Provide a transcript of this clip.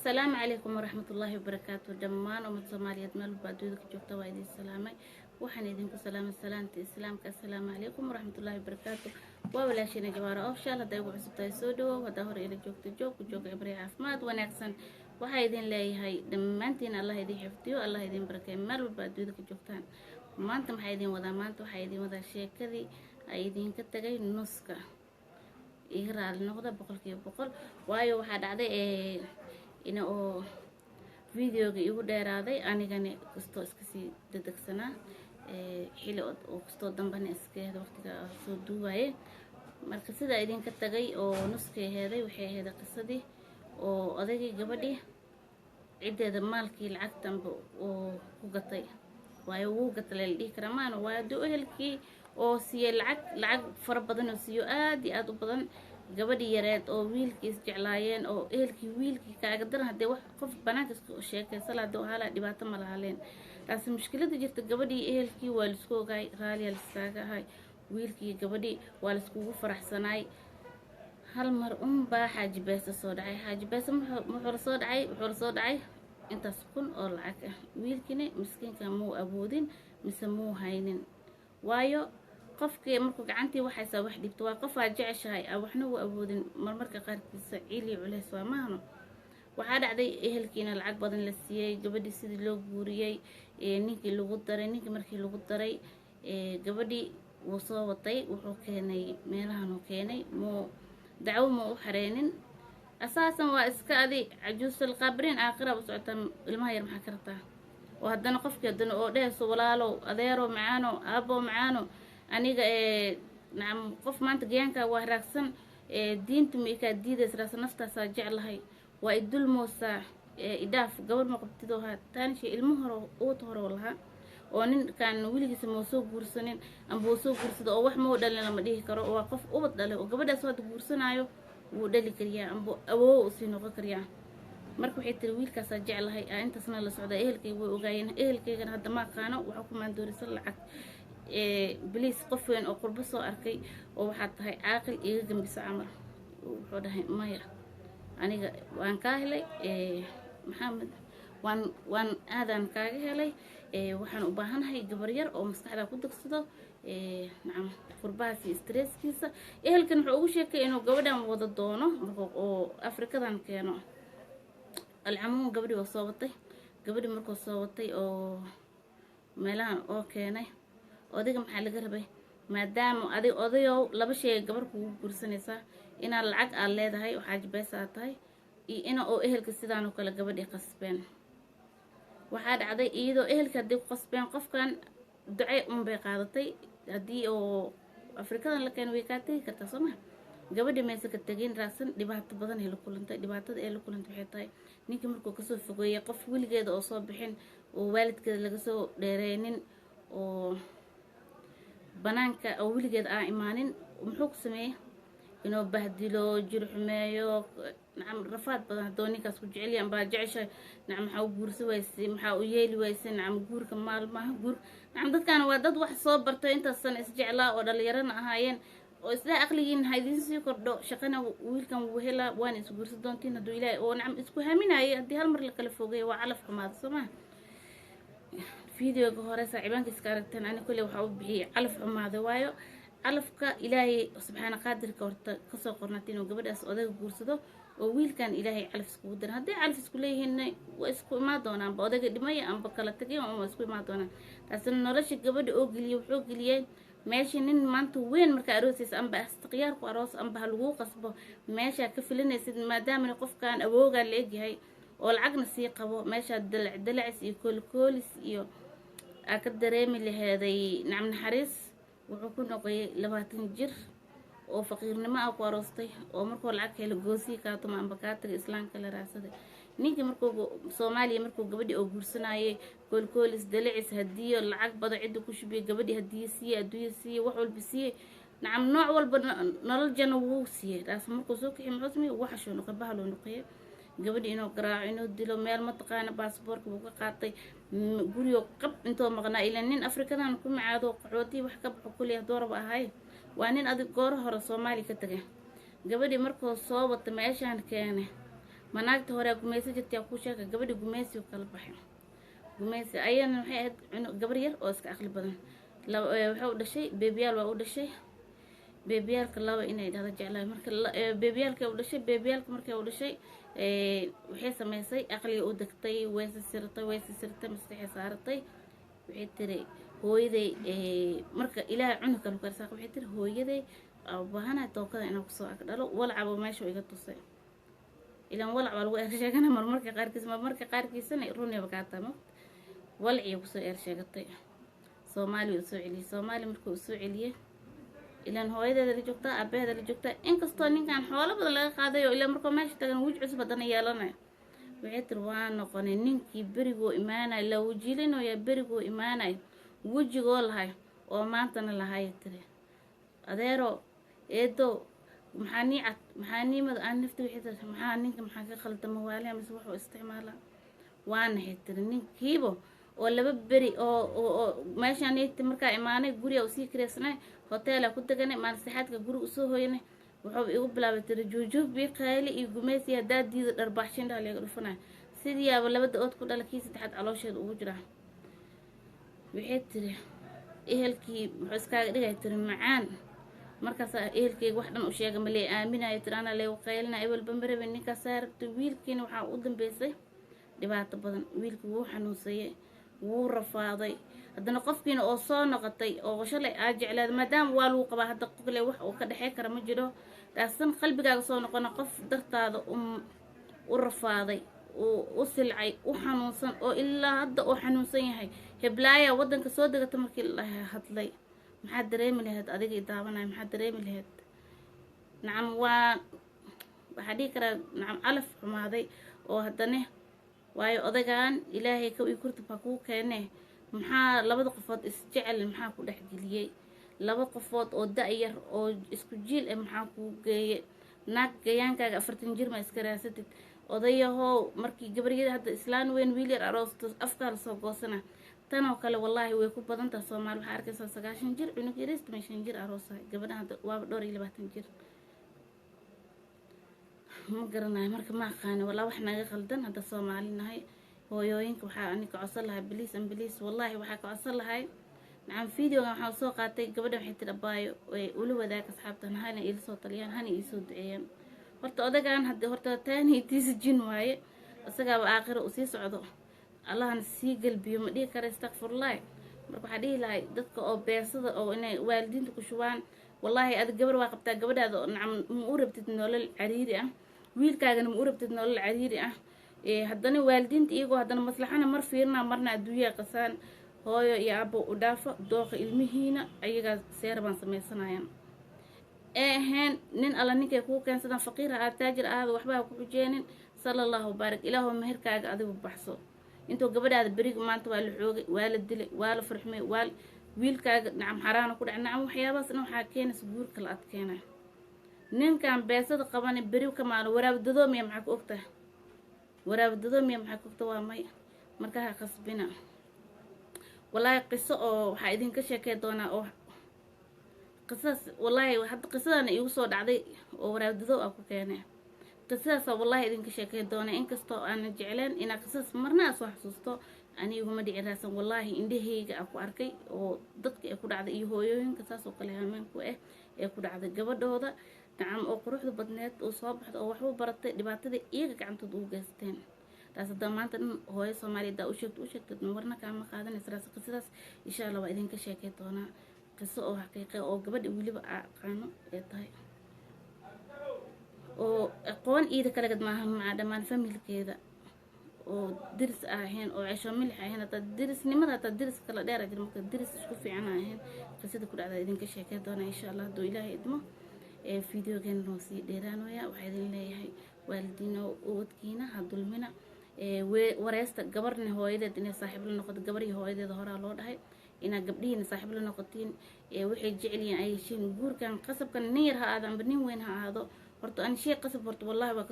السلام عليكم ورحمة الله وبركاته. دمان ومن صوماليات مال بعدودك جوكتا وايدي السلامي وحن يدينكو سلام السلام السلام عليكم ورحمة الله وبركاته. ولا شيء جوارا أوفشال هذا يوقع سبتاي سودو وهذا هو إلى جوكتا جوك إبري عفمات ونكسن وحيدين لي هاي دمانتين الله يدين حفتيو الله يدين بركة مال بعدودك جوكتان ما أنتم حيدين وذا ما أنتم حيدين وذا شيء كذي أيدين كتجي نسكة إغراء النقطة بقول وايو واحد عادي ina oo videoga igu dheeraaday anigana kasto iska sii dadagsanaa xilli oo kasto dambana iskeeda waqtiga soo duubaye marka sida idin ka tagay oo nuskeeday waxay ahayd qisadii oo odagii gabadhii ciideeda maalkii lacagtanba oo ku gatay waayo uu gatay dhig karamaan waayo ehelkii oo siiyay lacag fara badan oo siiyo aad iyo aad u badan gabadhii yareed oo wiilkiis jeclaayeen oo ehelkii wiilkii kaaga daran hadee wax qof banaanka isku sheekay salaado hala dhibaato ma lahaleen taas mushkilada jirta gabadhii ehelkii waa isku ogaay raaliya lisaaga hay wiilkii gabadhii waa iskugu faraxsanaay hal mar baa xaajibeesa soo dhacay xaajibeesa wuxuu soo dhacay intaas kun oo lacag ah wiilkina miskiinka muu awoodin mise muu haynin waayo qofkii markuu gacantii waxaysa wax dhibto waa qof aad jeceshahay waxna uu awoodin marmarka qaarkiisa ciili culays waa maahno waxaa dhacday ehelkiina lacag badan la siiyay gabadhii sidii loo guuriyay ninkii markii lagu daray gabadhii wuu soo watay wuxuu keenay meelahan uu keenay dacwo ma u xareenin asaasan waa iska adi cajuusul qabriin aakhira u socota ilmaha yar maxaa kartaa oo haddana qofkii haddana oo dheeso walaalow adeero macaano aabo macaano aniga nacam qof maanta gayanka waa raagsan diintu ma ka diidays raas naftaasa jeclahay waa idul moosa idaaf gabar ma qabtido ha taanishi ilmo hore laha oo nin kan wiligiisa ma soo guursanin amba soo guursado oo wax ma dhalin lama dhihi karo waa qof ubad dhalay oo gabadhaas wada guursanayo wuu dhali kariyaa amba awoo u sii noqon kariyaa marka waxay tiri wiilkaas jeclahay intaasna la socda ehelkay way ogaayeen ehelkaygana hadda ma qaano waxa ku maandoorisan lacag بليس قفين أو قربصو أركي أو حتى هاي عاقل يجمع بسعمر وحده ماير أنا وان كاهلي محمد وان هذا كاهلي وحن أباهن هاي جبرير أو مستحيل أقول صدا نعم قرباسي ستريس كيسة هل كان حقوق شيء كأنه جودا وضد دونه أو أفريقيا ذا كانوا العموم قبل مركو صوتي أو ميلان أو كانه odayga maxaa laga rabay maadaama odayow laba shay gabar kugu guursanaysaa inaad lacag aad leedahay oo xaajibaysaa tahay iyo ina oo ehelka sidaan oo kale gabadhii qasbeen waxaa dhacday iyadoo ehelka hadii ku qasbeen qofkan ducay bay qaadatay hadii oo afrikadan la keen way ka tagi kartaa Soomaa gabadhii meesha ka tageen raadsan dhibaato badan ay la kulantay dhibaatada ay la kulantay waxay tahay ninkii markuu ka soo fogeeyay qof wiligeeda oo soo bixin oo waalidkeeda laga soo dheereenin oo banaanka oo wiligeed aan imaanin muxuu ku sameeyay inuu bahdilo jirxumeeyo nacam rafaad badan doonigaas ku jecel yahay baa jeceshay nacam waxa uu guursi waysay waxa uu yeeli waysay nacam guurka maalmaha guur nacam dadkan waa dad wax soo bartay inta san is jeclaa oo dhalinyarana ahaayeen oo isla aqligiin haydin sii kordho shaqana wiilkan uu hela waan is guursi doontiin haduu ilaahay oo nacam isku haaminayay hadii hal mar la kala fogeeyo waa calaf xumaad Soomaa فيديو جهورة سعيبان كسكارتين أنا كل وحاول به علف عماده وايو علفك إلهي سبحانه قادر كسر قرنتين وقبل أسعده وجورسده وويل كان إلهي علف سكودر هذا علف سكوليه هن واسكو ما دونا بعده قدمي أم بكالتكي وما اسكو ما دونا بس نرش قبل أوجلي وحوجلي ماشي نين مانتو وين مركاروسيس أم بأستقيار قراص أم بهالوق قصبه ماشي كفلنا سيد ما دام القف كان أبوه قال لي هاي والعقن سيقبو ماشي الدلع سي كل سيو أكد دريمي لهذا نعم نحرس وحكون نقي لباتن جر وفقيرنا ما أقوى رصتي ومركو العك الجوسي كاتو مع بكات الإسلام كلا راسده نيجي مركو صومالي مركو قبدي أو برسناي كل دلعس هدية العك بضع عدو كشبي قبدي هدية سي وحول بسي نعم نوع نرجع نووسي راس مركو سوكي معظمي وحشو نقبها له نقيه gabadhi inuu garaaco inuu dilo meel ma taqaana baasaboorka buu ka qaatay guriyo qab intoo maqnaa ilaa nin afrikadan ku macaado qaxooti wax ka baxo kulliya dooraba ahay waa nin adig goor hore Soomaali ka tagay gabadhi markuu soo wata meeshaan keenay manaagta hore gumaysi jirtay ku sheeka gabadhi gumaysi kala baxay gumaysi ayana waxay ahayd gabar yar oo iska aqli badan waxa u dhashay beebiyaal waa u dhashay beebiyaalka laba inay dhada jeclaa marka beebiyaalka u dhashay beebiyaalka markay u dhashay waxay sameysay aqliga u degtay waysa sirtay maskaxay saaratay waxay tiri hooyaday marka ilaahay cunug kale ka saaq waxay tiri hooyaday baahana tookada inaan ku soo ag dhalo walcabo meesha iga tusay ilaan walcabo lagu ersheegana marmarka qaarkiisana runniba ka tamo walciyo ku soo ersheegatay Soomaaliya soo celiyay Soomaali markuu soo celiyay ilaan hooyadeeda la joogta abeeda la joogta inkastoo ninkan xoolo badan laga qaaday oo ilaa markuu meesha tagan wujud cusub badan yeelanay waxay tiri waa noqonay ninkii berigoo imaanay la wajilino ya berigoo imaanay wujigoo lahay oo maantana lahay tiri adeero eedo maxaaniimada aan nafta wixii tiri maxaa ninka maxaa ka khaldama waaliha mise wuxuu isticmaala waana tiri ninkiibo oo laba beri oo meeshaan inta markaa imaanay guriga u sii kireysnay hotel ku taganay maalsaxaadka guriga u soo hooyanay wuxuu igu bilaabay tiri joojoob bi qaali iyo gumaysi hadaa diida dharbaaxshin dhaal laga dhufanay sidii aba labada ood ku dhalkii saddexaad caloosheeda ugu jira waxay tiri ehelkii wuxuu iskaaga dhigay tiri macaan markaas ehelkeyga wax dhan u sheegay ma lee aaminayo tiri ana lee qaylina ebel bambarebe ninkaas saarabta wiilkiina waxa u dambeysay dhibaato badan wiilkii wuu xanuunsayay wuu rafaaday haddana qofkiina oo soo noqotay oo shalay aa jeclaad maadaama waa lagu qabaa hadda qofle wax uu ka dhexey kara ma jiro taasan qalbigaaga soo noqona qof dartaada u rafaaday u silcay u xanuunsan oo ilaa hadda uu xanuunsan yahay heblaaya waddanka soo degata markii la hadlay maxaa dareemi lahayd adiga i daawanaya maxaa dareemi lahayd nacam waxaa dhihi karaa nacam calaf xumaaday oo haddana waayo odagaan ilaahay ka ii kurtub ha kuu keene maxaa labada qofood isjecel maxaa ku dhex geliyey laba qofood oo da-yar oo isku jiil ah maxaa kuu geeyey naag gayaankaaga 40 jir ma iska raasatid odayahow markii gabaryada hadda islaan weyn wiil yar aroosto afkaa lasoo goosana tanoo kale wallaahi way ku badan tahay Soomaali waxaa arkaysaa 90 jir cunug yariis 15 jir aroosa gabadha hadda waa dhowr iyo 20 jir ma garanayo marka ma aqaan wala wax naga qaldan hada Soomaali nahay hooyooyinka waxa aniga codsan lahay biliis wallahi waxa ka codsan lahay nacam fiidiyoga waxa soo qaatay gabadha waxay tirabaayo way ula wadaag asxaabtan hana ila soo taliyaan hana ii soo duceeyaan horta odagaan hadda horta taani tiis jin waaye asaga aakhiro u sii socdo allahna sii galbiyo ma dhigi kara astaghfirullah marka waxa dhihi lahay dadka oo beesada oo inay waalidiinta ku shubaan wallahi ad gabar waa qabtaa gabadhaada nacam ma u rabtid nolol cariiri ah wiilkaagana ma u rabtid nolol cariiri ah haddana waalidiinta iyagoo haddana maslaxana mar fiirna marna adduunyaa qasaan hooyo iyo abo u dhaafo dooqa ilmihiina ayaga seer baan sameysanaayaan ahayn nin alla ninkay kuu keensadaan faqiir ah taajir ah waxba ku xujeenin sallallahu barik ilaahu meherkaaga adigu baxso intuu gabadhaada bariga maanta waa la xoogay waa la dilay waa la farxmay waa wiilkaaga nacam xaraana ku dhac nacam waxyaabaas waxa keenaysa guurka la adkeenay ninkan beesada qabanay bari ka maalo waraabdadoomiya maxaa ku ogtahay waraabdadoomiya maxaa ku ogtahay waa may marka ha qasbina wallahi qiso oo waxa idinka sheekay doonaa oo qisas wallahi hadda qisadana igu soo dhacday oo waraabdadoo ah ku keenay qisas wallahi idinka sheekay doonaa inkastoo aan jeclaan ina qisas marna soo xasuusto anigu ma dhici raasan wallahi indhahayga ku arkay oo dadka ay ku dhacday iyo hooyooyinka saas oo kale hameen ku ah ee ku dhacday gabadhooda nacam oo quruxda badneed oo soo baxdo oo waxba baratay dhibaatada iyaga gacantooda u geysteen taas hadda maanta hooyo Soomaaliyeed u sheegtay marna kama qaadanaysa raas qisadaas insha Allah waa idinka sheekay doonaa qiso oo xaqiiqo oo gabadha wiliba aqaano ee tahay oo aqoon iida kala gad maahan ma dhamaan familkeeda oo diris ahayn oo cisho milix ahayn hada dirisnimada hada diris kala dheer ajir marka diris isku fiican ahayn qisada ku dhacday idinka sheekay doonaa insha Allah haduu Ilaahay idmo fiidiyogan noo sii dheeraanaya waxa idin leeyahay waalidiina oodkiina ha dulmina wareesta gabarna hooyadeed inay saaxiib la noqoto gabar iyo hooyadeed hore loo dhahay ina gabdhiina saaxiib la noqotiin waxay jecel yihiin ay heshiin guurkan qasabkan nin yar ha aado amba nin weyn ha aado horta aan shay qasab horta wallahi waa